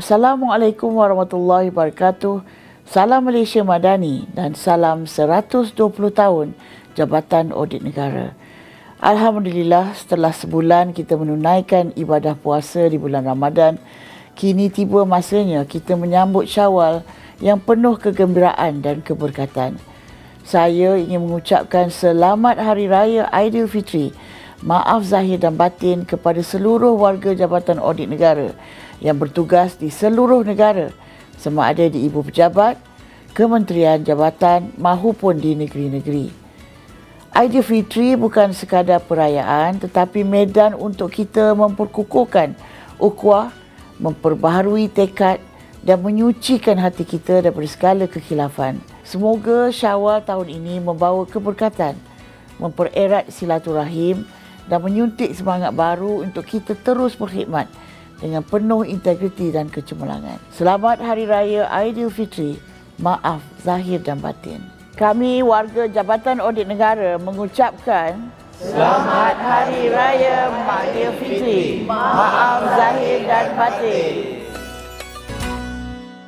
Assalamualaikum warahmatullahi wabarakatuh. Salam Malaysia Madani dan salam 120 tahun Jabatan Audit Negara. Alhamdulillah, setelah sebulan kita menunaikan ibadah puasa di bulan Ramadan, kini tiba masanya kita menyambut Syawal yang penuh kegembiraan dan keberkatan. Saya ingin mengucapkan selamat Hari Raya Aidilfitri, maaf zahir dan batin kepada seluruh warga Jabatan Audit Negara yang bertugas di seluruh negara, sama ada di ibu pejabat, kementerian, jabatan mahupun di negeri-negeri. Aidilfitri bukan sekadar perayaan tetapi medan untuk kita memperkukuhkan ukhuwah, memperbaharui tekad dan menyucikan hati kita daripada segala kekhilafan. Semoga Syawal tahun ini membawa keberkatan, mempererat silaturahim dan menyuntik semangat baru untuk kita terus berkhidmat dengan penuh integriti dan kecemerlangan. Selamat Hari Raya Aidilfitri, maaf zahir dan batin. Kami warga Jabatan Audit Negara mengucapkan Selamat Hari Raya Aidilfitri, maaf zahir dan batin.